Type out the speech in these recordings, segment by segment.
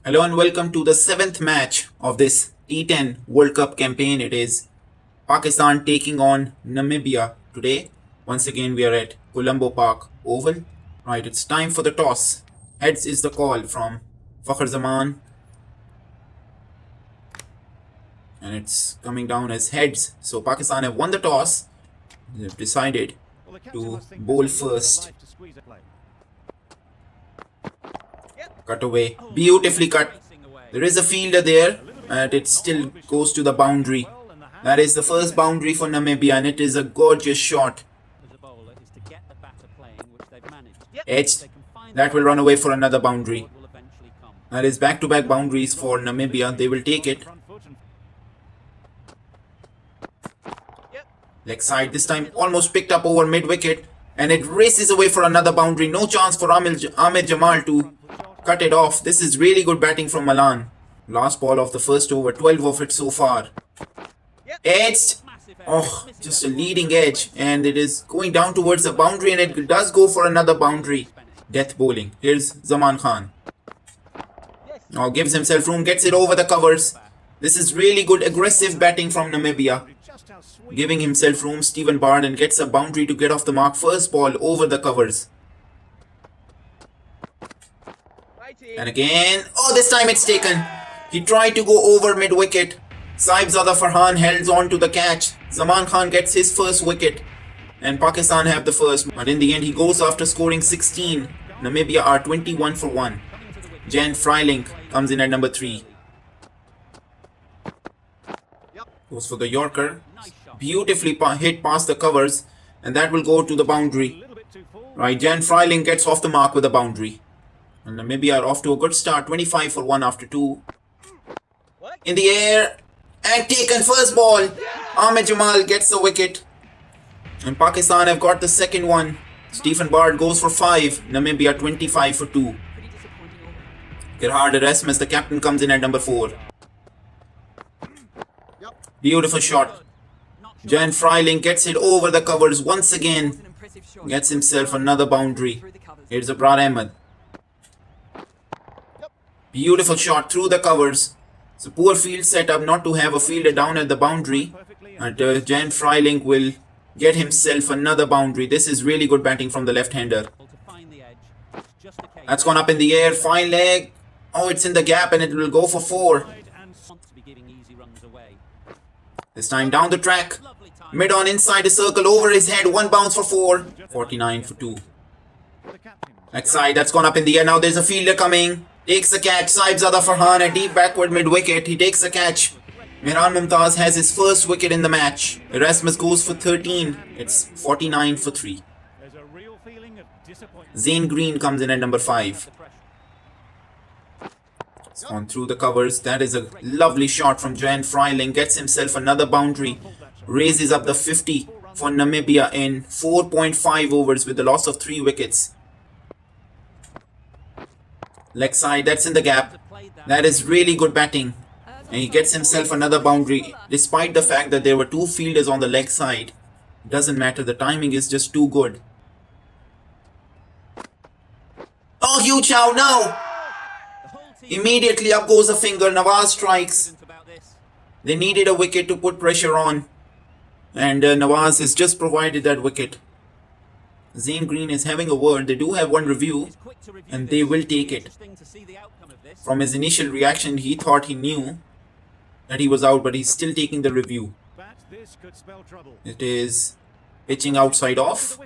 Hello and welcome to the 7th match of this T10 World Cup campaign. It is Pakistan taking on Namibia today. Once again we are at Colombo Park Oval. Right, it's time for the toss. Heads is the call from Fakhr Zaman. And it's coming down as heads. So Pakistan have won the toss. They've decided to bowl first. Cut away. Beautifully cut. There is a fielder there, and it still goes to the boundary. That is the first boundary for Namibia, and it is a gorgeous shot. Edged. That will run away for another boundary. That is back-to-back boundaries for Namibia. They will take it. Leg side this time almost picked up over mid-wicket, and it races away for another boundary. No chance for Ahmed Jamal to cut it off. This is really good batting from Malan. Last ball of the first over, 12 of it so far. Edged. Oh, just a leading edge, and it is going down towards the boundary, and it does go for another boundary. Death bowling. Here's Zaman Khan. Now gives himself room, gets it over the covers. This is really good aggressive batting from Namibia. Giving himself room, Stephen Barden gets a boundary to get off the mark. First ball over the covers. And again, oh, this time it's taken. He tried to go over mid-wicket. Saibzada Farhan held on to the catch. Zaman Khan gets his first wicket. And Pakistan have the first. But in the end, he goes after scoring 16. Namibia are 21 for 1. Jan Freiling comes in at number 3. Goes for the Yorker. Beautifully hit past the covers. And that will go to the boundary. Right, Jan Freiling gets off the mark with a boundary. And Namibia are off to a good start. 25 for 1 after 2. In the air. And taken first ball. Ahmed Jamal gets the wicket. And Pakistan have got the second one. Stephen Bard goes for 5. Namibia 25 for 2. Gerhard Erasmus, the captain, comes in at number 4. Beautiful shot. Jan Freiling gets it over the covers once again. Gets himself another boundary. Here's Abrar Ahmed. Beautiful shot through the covers. It's a poor field setup not to have a fielder down at the boundary. And Jan Freiling will get himself another boundary. This is really good batting from the left-hander. That's gone up in the air. Fine leg. Oh, it's in the gap and it will go for 4. This time down the track. Mid on inside the circle over his head. 1 bounce for 4. 49 for 2. Next side, that's gone up in the air. Now there's a fielder coming. Takes the catch. Saibzada Farhan, a deep backward mid-wicket. He takes the catch. Mehran Mumtaz has his first wicket in the match. Erasmus goes for 13. It's 49 for 3. Zain Green comes in at number 5. It's gone through the covers. That is a lovely shot from Jan Freiling. Gets himself another boundary. Raises up the 50 for Namibia in 4.5 overs with the loss of 3 wickets. Leg side, that's in the gap. That is really good batting. And he gets himself another boundary. Despite the fact that there were 2 fielders on the leg side. Doesn't matter, the timing is just too good. Oh, huge chow now! Immediately up goes a finger. Nawaz strikes. They needed a wicket to put pressure on. And Nawaz has just provided that wicket. Zain Green is having a word. They do have one review. And they will take it. From his initial reaction, he thought he knew that he was out, but he's still taking the review. It is pitching outside off.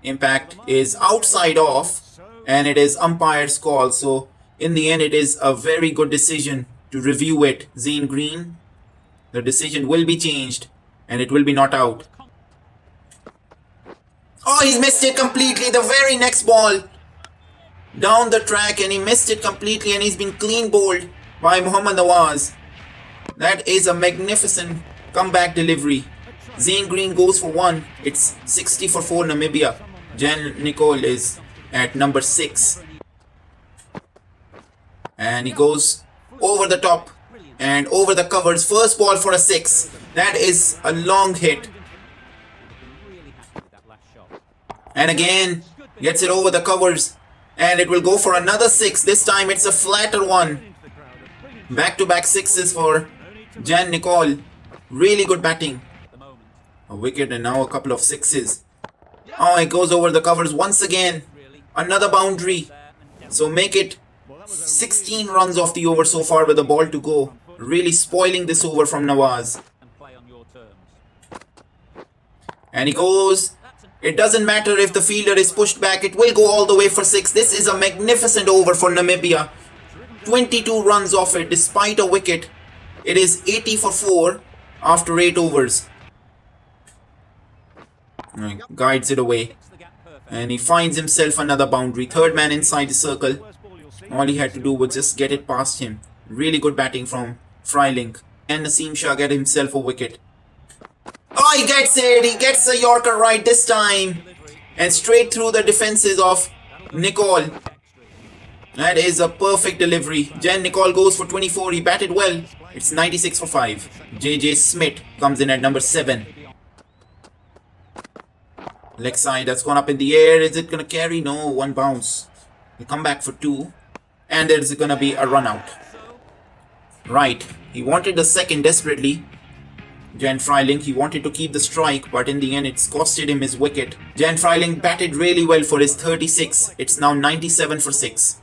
Impact is outside off. And it is umpire's call. So in the end, it is a very good decision to review it. Zain Green, the decision will be changed. And it will be not out. Oh, he's missed it completely. The very next ball. Down the track, and he missed it completely, and he's been clean bowled by Mohammad Nawaz. That is a magnificent comeback delivery. Zain Green goes for 1. It's 60 for 4 Namibia. Jan Nicole is at number 6. And he goes over the top and over the covers. First ball for a 6. That is a long hit. And again, gets it over the covers. And it will go for another 6. This time it's a flatter one. Back-to-back sixes for Jan Nicol. Really good batting. A wicket and now a couple of sixes. Oh, it goes over the covers once again. Another boundary. So make it 16 runs off the over so far with the ball to go. Really spoiling this over from Nawaz. And he goes. It doesn't matter if the fielder is pushed back. It will go all the way for 6. This is a magnificent over for Namibia. 22 runs off it despite a wicket. It is 80 for 4 after 8 overs. Guides it away. And he finds himself another boundary. Third man inside the circle. All he had to do was just get it past him. Really good batting from Freiling. And Naseem Shah get himself a wicket. Oh, he gets it. He gets a Yorker right this time. And straight through the defenses of Nicol. That is a perfect delivery. Jan Nicol goes for 24. He batted well. It's 96 for 5. JJ Smith comes in at number 7. Leg side that's gone up in the air. Is it going to carry? No, one bounce. He come back for 2. And there's going to be a run out. Right. He wanted the second desperately. Jan Freiling, he wanted to keep the strike, but in the end it's costed him his wicket. Jan Freiling batted really well for his 36. It's now 97 for 6.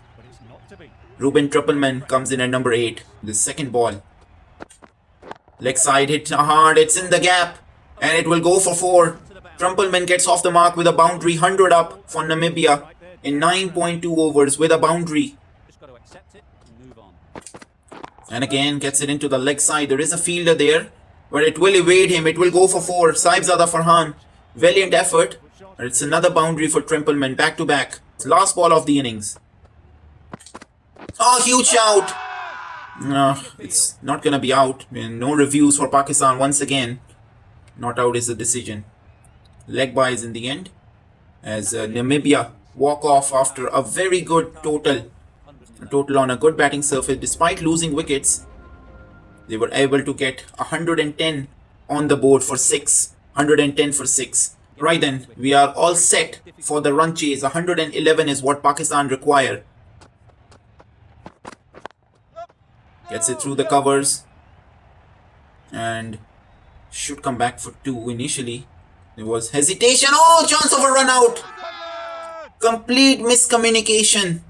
Ruben Truppelman comes in at number 8. The second ball. Leg side hit hard. It's in the gap. And it will go for 4. Truppelman gets off the mark with a boundary. 100 up for Namibia in 9.2 overs with a boundary. And again gets it into the leg side. There is a fielder there. But it will evade him. It will go for 4. Saibzada Farhan. Valiant effort. But it's another boundary for Truppelman. Back to back. Last ball of the innings. Oh, huge shout. No, it's not going to be out. No reviews for Pakistan once again. Not out is the decision. Leg buys in the end. As Namibia walk off after a very good total. A total on a good batting surface. Despite losing wickets, they were able to get 110 on the board for 6. 110 for 6. Right then, we are all set for the run chase. 111 is what Pakistan require. Gets it through the covers. And should come back for 2 initially. There was hesitation. Oh, chance of a run out. Complete miscommunication.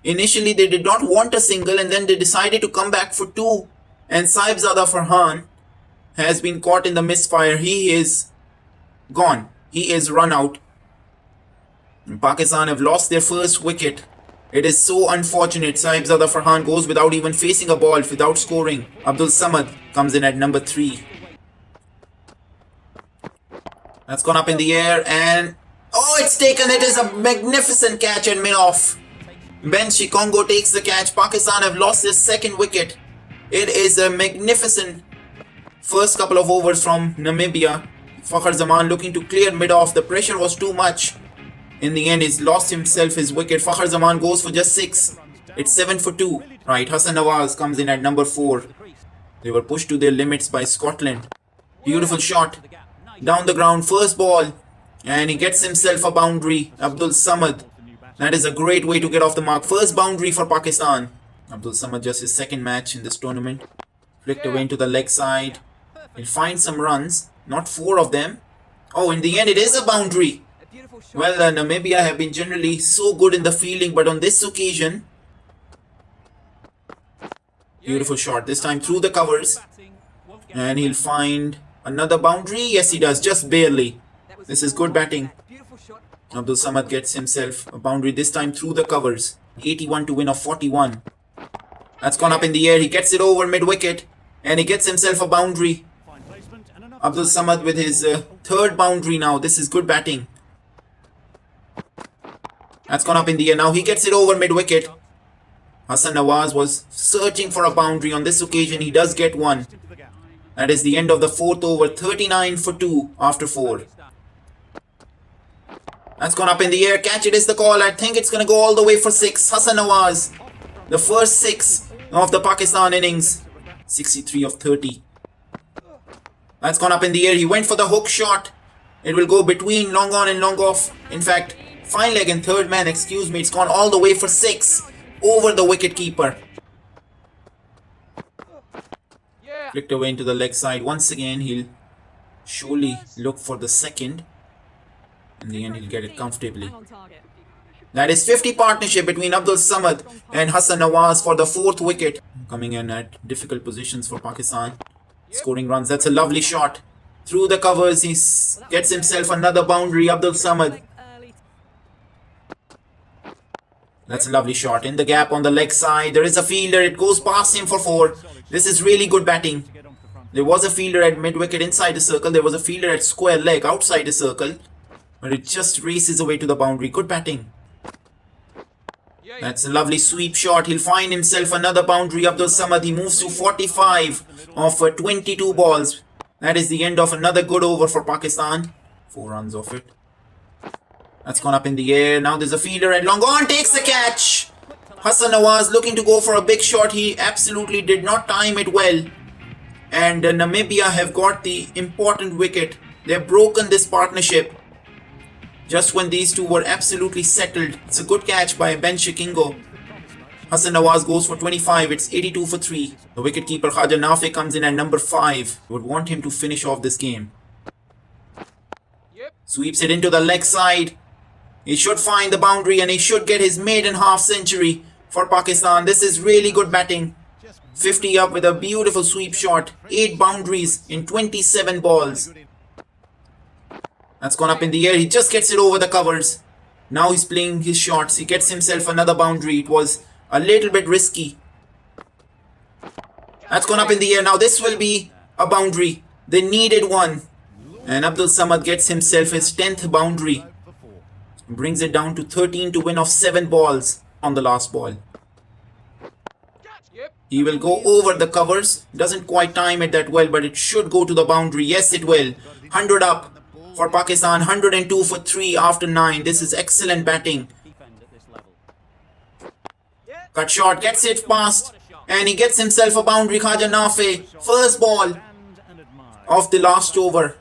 Initially, they did not want a single and then they decided to come back for 2. And Saibzada Farhan has been caught in the misfire. He is gone. He is run out. And Pakistan have lost their first wicket. It is so unfortunate. Saibzada Farhan goes without even facing a ball, without scoring. Abdul Samad comes in at number 3. That's gone up in the air and... oh, it's taken. It is a magnificent catch and mid-off. Ben Shikongo takes the catch. Pakistan have lost their second wicket. It is a magnificent first couple of overs from Namibia. Fakhar Zaman looking to clear mid-off. The pressure was too much. In the end, he's lost himself his wicket. Fakhar Zaman goes for just 6. It's 7 for 2. Right, Hassan Nawaz comes in at number 4. They were pushed to their limits by Scotland. Beautiful shot. Down the ground, first ball. And he gets himself a boundary. Abdul Samad. That is a great way to get off the mark. First boundary for Pakistan. Abdul Samad just his second match in this tournament. Flicked away into the leg side. He'll find some runs. Not 4 of them. Oh, in the end it is a boundary. Well, Namibia have been generally so good in the fielding, but on this occasion... beautiful shot. This time through the covers. And he'll find another boundary. Yes, he does. Just barely. This is good batting. Abdul Samad gets himself a boundary. This time through the covers. 81 to win of 41. That's gone up in the air. He gets it over mid-wicket. And he gets himself a boundary. Abdul Samad with his third boundary now. This is good batting. That's gone up in the air. Now he gets it over mid-wicket. Hassan Nawaz was searching for a boundary. On this occasion, he does get one. That is the end of the 4th over. 39 for 2 after 4. That's gone up in the air. Catch it is the call. I think it's going to go all the way for 6. Hassan Nawaz. The first 6 of the Pakistan innings. 63 of 30. That's gone up in the air. He went for the hook shot. It will go between long on and long off. In fact, fine leg and third man, excuse me. It's gone all the way for 6. Over the wicket keeper. Flicked away into the leg side. Once again, he'll surely look for the second. In the end, he'll get it comfortably. That is 50 partnership between Abdul Samad and Hassan Nawaz for the 4th wicket. Coming in at difficult positions for Pakistan. Scoring runs. That's a lovely shot. Through the covers, he gets himself another boundary. Abdul Samad. That's a lovely shot. In the gap on the leg side. There is a fielder. It goes past him for 4. This is really good batting. There was a fielder at mid-wicket inside the circle. There was a fielder at square leg outside the circle. But it just races away to the boundary. Good batting. That's a lovely sweep shot. He'll find himself another boundary. Abdul Samad. He moves to 45 of 22 balls. That is the end of another good over for Pakistan. 4 runs off it. That's gone up in the air. Now there's a fielder at long on. Takes the catch. Hassan Nawaz looking to go for a big shot. He absolutely did not time it well. And Namibia have got the important wicket. They've broken this partnership. Just when these two were absolutely settled. It's a good catch by Ben Shikingo. Hassan Nawaz goes for 25. It's 82 for 3. The wicketkeeper Khaja Nafi comes in at number 5. Would want him to finish off this game. Sweeps it into the leg side. He should find the boundary and he should get his maiden half century for Pakistan. This is really good batting. 50 up with a beautiful sweep shot. 8 boundaries in 27 balls. That's gone up in the air. He just gets it over the covers. Now he's playing his shots. He gets himself another boundary. It was a little bit risky. That's gone up in the air. Now this will be a boundary. They needed one. And Abdul Samad gets himself his 10th boundary. Brings it down to 13 to win off 7 balls on the last ball. He will go over the covers. Doesn't quite time it that well, but it should go to the boundary. Yes, it will. 100 up for Pakistan. 102 for 3 after 9. This is excellent batting. Cut shot. Gets it past. And he gets himself a boundary. Khaja Nafi. First ball of the last over.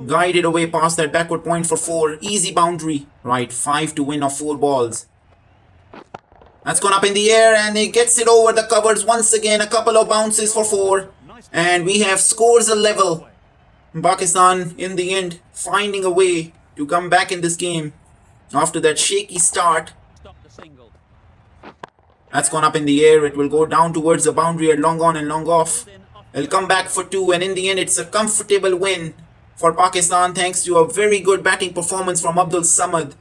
Guided away past that backward point for 4. Easy boundary. Right, 5 to win off 4 balls. That's gone up in the air and he gets it over the covers once again. A couple of bounces for 4. And we have scores a level. Pakistan in the end finding a way to come back in this game after that shaky start. That's gone up in the air. It will go down towards the boundary at long on and long off. It'll come back for 2 and in the end it's a comfortable win for Pakistan thanks to a very good batting performance from Abdul Samad.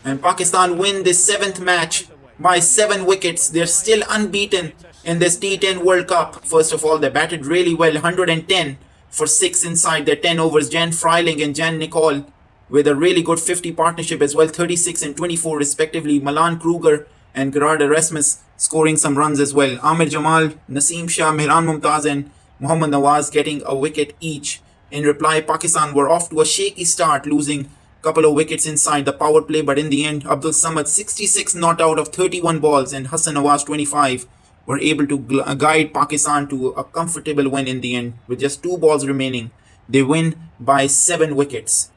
And Pakistan win this 7th match by 7 wickets. They're still unbeaten in this T10 World Cup. First of all, they batted really well. 110 for 6 inside their 10 overs. Jan Freiling and Jan Nicol with a really good 50 partnership as well. 36 and 24 respectively. Malan Kruger and Gerard Erasmus scoring some runs as well. Amir Jamal, Naseem Shah, Mehran Mumtaz and Mohammad Nawaz getting a wicket each. In reply, Pakistan were off to a shaky start, losing a couple of wickets inside the power play, but in the end, Abdul Samad 66 not out of 31 balls and Hassan Nawaz 25 were able to guide Pakistan to a comfortable win in the end. With just 2 balls remaining, they win by 7 wickets.